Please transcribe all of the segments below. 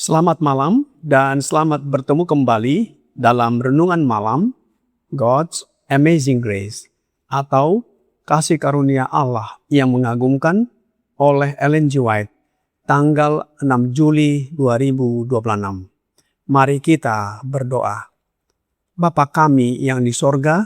Selamat malam dan selamat bertemu kembali dalam Renungan Malam God's Amazing Grace atau Kasih Karunia Allah yang mengagumkan oleh Ellen G. White tanggal 6 Juli 2026. Mari kita berdoa. Bapa kami yang di sorga,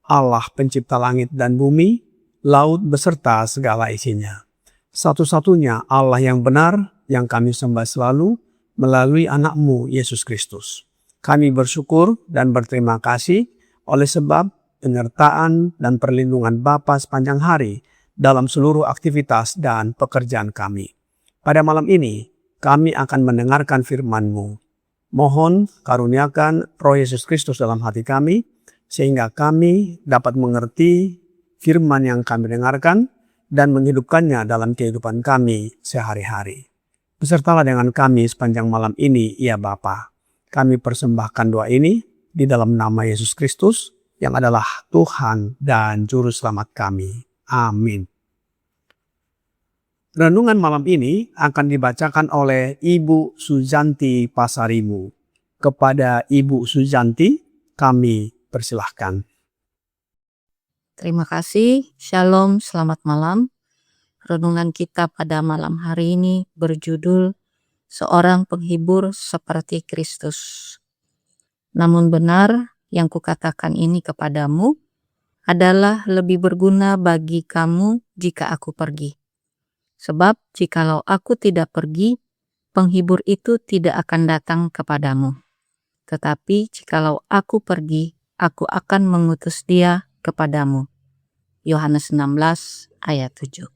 Allah pencipta langit dan bumi, laut beserta segala isinya. Satu-satunya Allah yang benar yang kami sembah selalu, melalui anak-Mu Yesus Kristus. Kami bersyukur dan berterima kasih oleh sebab penyertaan dan perlindungan Bapa sepanjang hari dalam seluruh aktivitas dan pekerjaan kami. Pada malam ini, kami akan mendengarkan firman-Mu. Mohon karuniakan Roh Yesus Kristus dalam hati kami, sehingga kami dapat mengerti firman yang kami dengarkan dan menghidupkannya dalam kehidupan kami sehari-hari. Besertalah dengan kami sepanjang malam ini, ya Bapa. Kami persembahkan doa ini di dalam nama Yesus Kristus yang adalah Tuhan dan Juru Selamat kami. Amin. Renungan malam ini akan dibacakan oleh Ibu Suzanti Pasaribu. Kepada Ibu Suzanti, kami persilahkan. Terima kasih. Shalom, selamat malam. Renungan kita pada malam hari ini berjudul Seorang Penghibur Seperti Kristus. Namun benar yang kukatakan ini kepadamu adalah lebih berguna bagi kamu jika aku pergi. Sebab jikalau aku tidak pergi, penghibur itu tidak akan datang kepadamu. Tetapi jikalau aku pergi, aku akan mengutus dia kepadamu. Yohanes 16 ayat 7.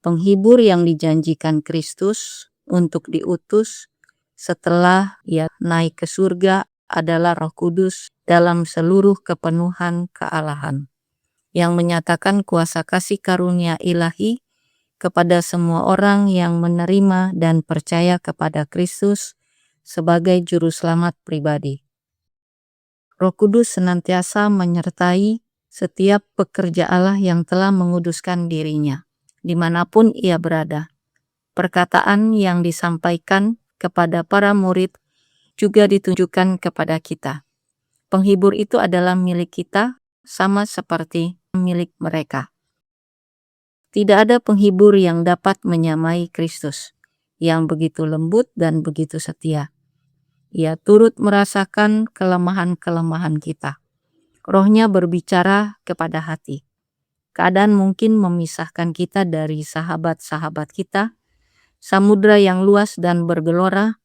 Penghibur yang dijanjikan Kristus untuk diutus setelah ia naik ke surga adalah Roh Kudus dalam seluruh kepenuhan kealahan, yang menyatakan kuasa kasih karunia ilahi kepada semua orang yang menerima dan percaya kepada Kristus sebagai Juru Selamat pribadi. Roh Kudus senantiasa menyertai setiap pekerja Allah yang telah menguduskan dirinya, dimanapun ia berada. Perkataan yang disampaikan kepada para murid juga ditunjukkan kepada kita. Penghibur itu adalah milik kita, sama seperti milik mereka. Tidak ada penghibur yang dapat menyamai Kristus, yang begitu lembut dan begitu setia. Ia turut merasakan kelemahan-kelemahan kita. Rohnya berbicara kepada hati. Keadaan mungkin memisahkan kita dari sahabat-sahabat kita. Samudra yang luas dan bergelora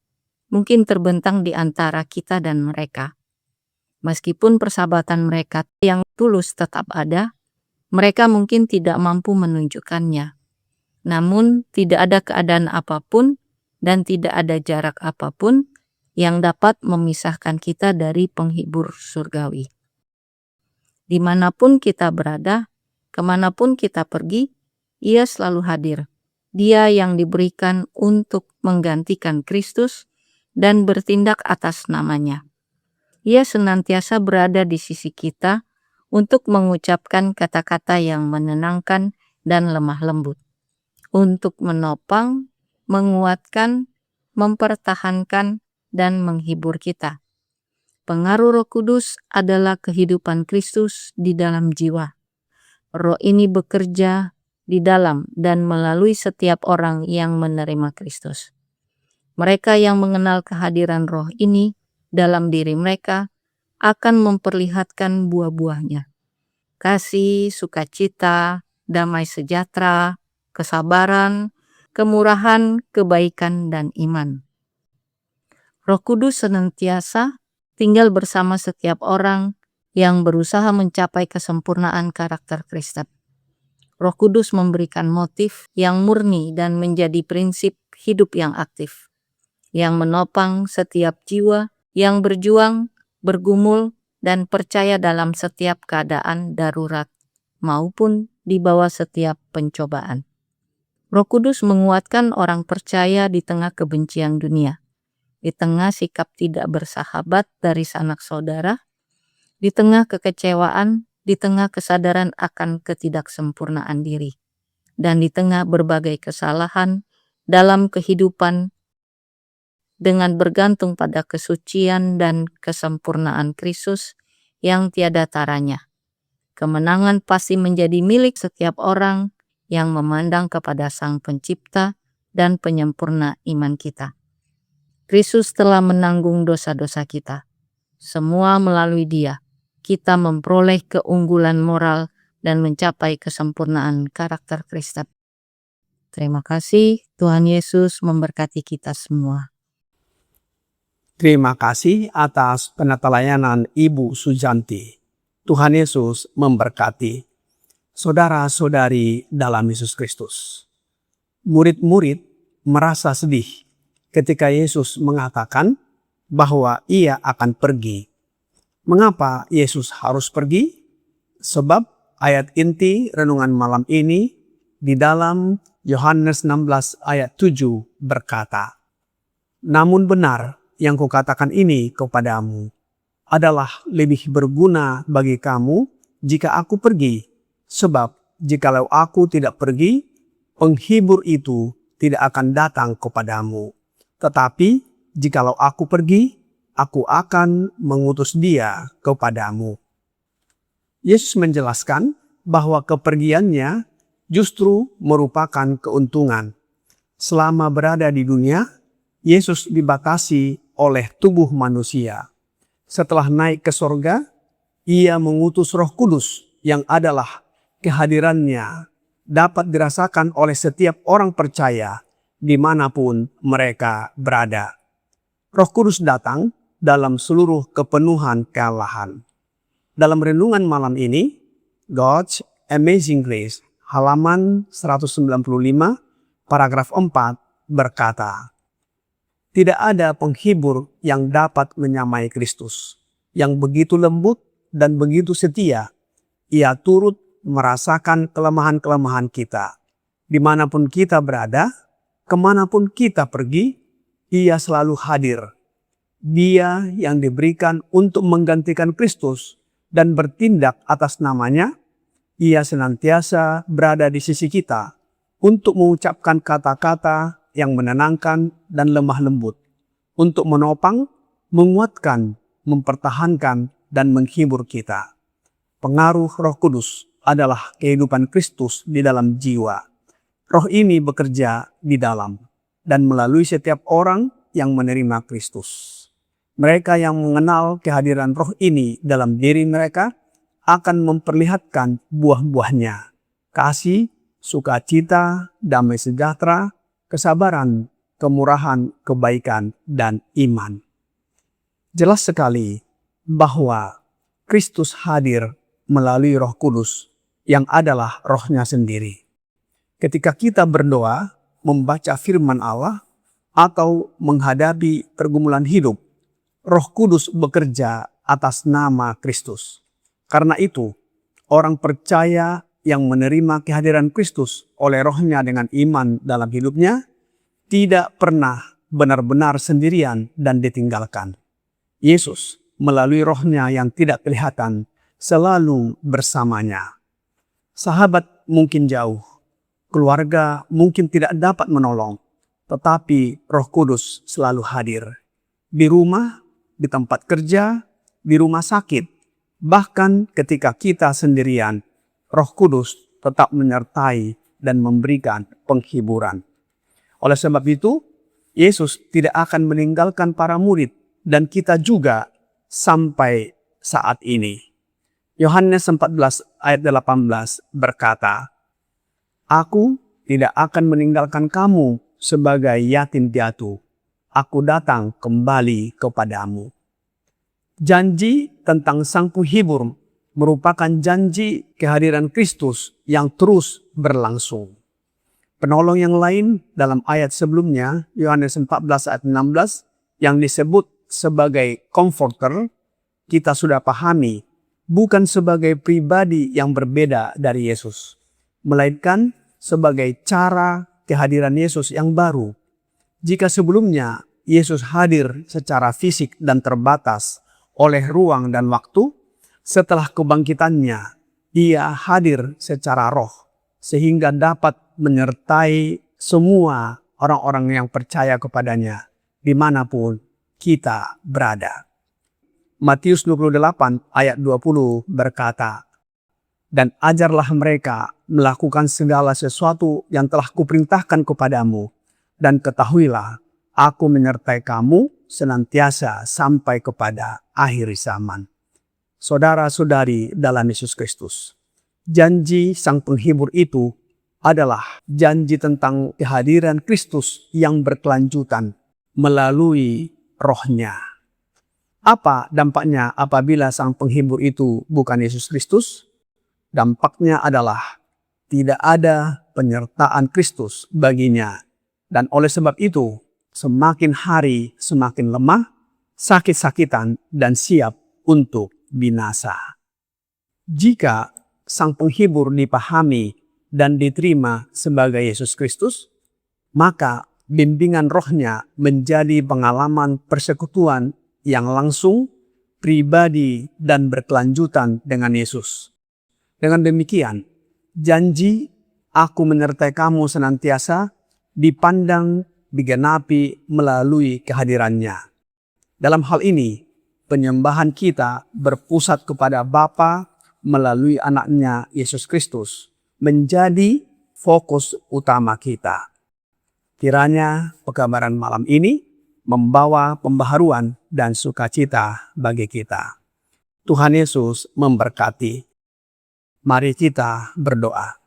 mungkin terbentang di antara kita dan mereka. Meskipun persahabatan mereka yang tulus tetap ada, mereka mungkin tidak mampu menunjukkannya. Namun tidak ada keadaan apapun dan tidak ada jarak apapun yang dapat memisahkan kita dari penghibur surgawi. Dimanapun kita berada, kemanapun kita pergi, ia selalu hadir. Dia yang diberikan untuk menggantikan Kristus dan bertindak atas namanya. Ia senantiasa berada di sisi kita untuk mengucapkan kata-kata yang menenangkan dan lemah lembut, untuk menopang, menguatkan, mempertahankan, dan menghibur kita. Pengaruh Roh Kudus adalah kehidupan Kristus di dalam jiwa. Roh ini bekerja di dalam dan melalui setiap orang yang menerima Kristus. Mereka yang mengenal kehadiran Roh ini dalam diri mereka akan memperlihatkan buah-buahnya. Kasih, sukacita, damai sejahtera, kesabaran, kemurahan, kebaikan, dan iman. Roh Kudus senantiasa tinggal bersama setiap orang yang berusaha mencapai kesempurnaan karakter Kristen. Roh Kudus memberikan motif yang murni dan menjadi prinsip hidup yang aktif, yang menopang setiap jiwa yang berjuang, bergumul, dan percaya dalam setiap keadaan darurat maupun di bawah setiap pencobaan. Roh Kudus menguatkan orang percaya di tengah kebencian dunia, di tengah sikap tidak bersahabat dari sanak saudara, di tengah kekecewaan, di tengah kesadaran akan ketidaksempurnaan diri, dan di tengah berbagai kesalahan dalam kehidupan dengan bergantung pada kesucian dan kesempurnaan Kristus yang tiada taranya. Kemenangan pasti menjadi milik setiap orang yang memandang kepada Sang Pencipta dan penyempurna iman kita. Kristus telah menanggung dosa-dosa kita. Semua melalui Dia, kita memperoleh keunggulan moral dan mencapai kesempurnaan karakter Kristen. Terima kasih, Tuhan Yesus memberkati kita semua. Terima kasih atas penatelayanan Ibu Sujanti. Tuhan Yesus memberkati. Saudara-saudari dalam Yesus Kristus. Murid-murid merasa sedih ketika Yesus mengatakan bahwa ia akan pergi. Mengapa Yesus harus pergi? Sebab ayat inti renungan malam ini di dalam Yohanes 16 ayat 7 berkata, "Namun benar yang kukatakan ini kepadamu adalah lebih berguna bagi kamu jika aku pergi. Sebab jikalau aku tidak pergi, penghibur itu tidak akan datang kepadamu. Tetapi jikalau aku pergi, aku akan mengutus dia kepadamu." Yesus menjelaskan bahwa kepergiannya justru merupakan keuntungan. Selama berada di dunia, Yesus dibatasi oleh tubuh manusia. Setelah naik ke sorga, ia mengutus Roh Kudus yang adalah kehadirannya dapat dirasakan oleh setiap orang percaya dimanapun mereka berada. Roh Kudus datang dalam seluruh kepenuhan kealahan. Dalam renungan malam ini, God's Amazing Grace, halaman 195, paragraf 4 berkata, "Tidak ada penghibur yang dapat menyamai Kristus, yang begitu lembut dan begitu setia. Ia turut merasakan kelemahan-kelemahan kita. Dimanapun kita berada, kemanapun kita pergi, ia selalu hadir. Dia yang diberikan untuk menggantikan Kristus dan bertindak atas namanya, ia senantiasa berada di sisi kita untuk mengucapkan kata-kata yang menenangkan dan lemah lembut, untuk menopang, menguatkan, mempertahankan, dan menghibur kita. Pengaruh Roh Kudus adalah kehidupan Kristus di dalam jiwa. Roh ini bekerja di dalam dan melalui setiap orang yang menerima Kristus. Mereka yang mengenal kehadiran Roh ini dalam diri mereka akan memperlihatkan buah-buahnya: kasih, sukacita, damai sejahtera, kesabaran, kemurahan, kebaikan, dan iman. Jelas sekali bahwa Kristus hadir melalui Roh Kudus yang adalah Roh-Nya sendiri. Ketika kita berdoa, membaca firman Allah, atau menghadapi pergumulan hidup, Roh Kudus bekerja atas nama Kristus. Karena itu, orang percaya yang menerima kehadiran Kristus oleh Roh-Nya dengan iman dalam hidupnya, tidak pernah benar-benar sendirian dan ditinggalkan. Yesus melalui Roh-Nya yang tidak kelihatan selalu bersamanya. Sahabat mungkin jauh, keluarga mungkin tidak dapat menolong, tetapi Roh Kudus selalu hadir. Di rumah, di tempat kerja, di rumah sakit, bahkan ketika kita sendirian, Roh Kudus tetap menyertai dan memberikan penghiburan. Oleh sebab itu, Yesus tidak akan meninggalkan para murid dan kita juga sampai saat ini. Yohanes 14 ayat 18 berkata, "Aku tidak akan meninggalkan kamu sebagai yatim piatu. Aku datang kembali kepadamu." Janji tentang Sang Penghibur merupakan janji kehadiran Kristus yang terus berlangsung. Penolong yang lain dalam ayat sebelumnya, Yohanes 14 ayat 16, yang disebut sebagai Comforter, kita sudah pahami bukan sebagai pribadi yang berbeda dari Yesus, melainkan sebagai cara kehadiran Yesus yang baru. Jika sebelumnya Yesus hadir secara fisik dan terbatas oleh ruang dan waktu, setelah kebangkitannya, Ia hadir secara roh, sehingga dapat menyertai semua orang-orang yang percaya kepadanya, dimanapun kita berada. Matius 28 ayat 20 berkata, "Dan ajarlah mereka melakukan segala sesuatu yang telah kuperintahkan kepadamu, dan ketahuilah, aku menyertai kamu senantiasa sampai kepada akhir zaman." Saudara-saudari dalam Yesus Kristus, janji Sang Penghibur itu adalah janji tentang kehadiran Kristus yang berkelanjutan melalui Roh-Nya. Apa dampaknya apabila Sang Penghibur itu bukan Yesus Kristus? Dampaknya adalah tidak ada penyertaan Kristus baginya. Dan oleh sebab itu, semakin hari semakin lemah, sakit-sakitan, dan siap untuk binasa. Jika Sang Penghibur dipahami dan diterima sebagai Yesus Kristus, maka bimbingan Roh-Nya menjadi pengalaman persekutuan yang langsung, pribadi, dan berkelanjutan dengan Yesus. Dengan demikian, janji "Aku menyertai kamu senantiasa" dipandang digenapi melalui kehadirannya. Dalam hal ini, penyembahan kita berpusat kepada Bapa melalui Anaknya Yesus Kristus menjadi fokus utama kita. Kiranya pekabaran malam ini membawa pembaharuan dan sukacita bagi kita. Tuhan Yesus memberkati. Mari kita berdoa.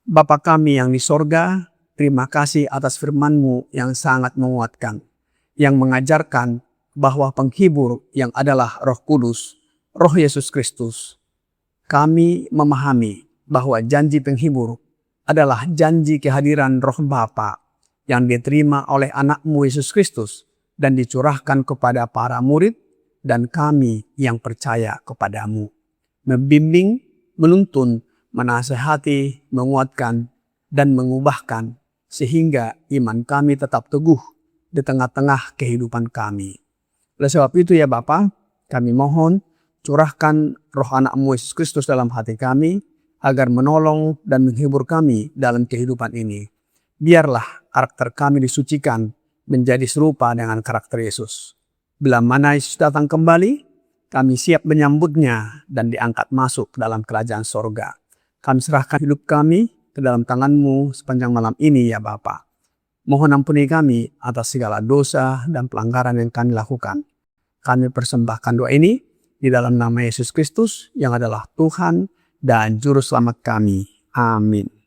Bapa kami yang di sorga, terima kasih atas firman-Mu yang sangat menguatkan, yang mengajarkan bahwa penghibur yang adalah Roh Kudus, Roh Yesus Kristus. Kami memahami bahwa janji penghibur adalah janji kehadiran Roh Bapa yang diterima oleh Anak-Mu Yesus Kristus dan dicurahkan kepada para murid dan kami yang percaya kepadamu. Membimbing, menuntun, menasehati, menguatkan, dan mengubahkan sehingga iman kami tetap teguh di tengah-tengah kehidupan kami. Oleh sebab itu ya Bapa, kami mohon curahkan Roh Anak-Mu Yesus Kristus dalam hati kami agar menolong dan menghibur kami dalam kehidupan ini. Biarlah karakter kami disucikan menjadi serupa dengan karakter Yesus. Bila mana Yesus datang kembali, kami siap menyambutnya dan diangkat masuk dalam kerajaan sorga. Kami serahkan hidup kami ke dalam tangan-Mu sepanjang malam ini ya Bapa. Mohon ampuni kami atas segala dosa dan pelanggaran yang kami lakukan. Kami persembahkan doa ini di dalam nama Yesus Kristus yang adalah Tuhan dan Juru Selamat kami. Amin.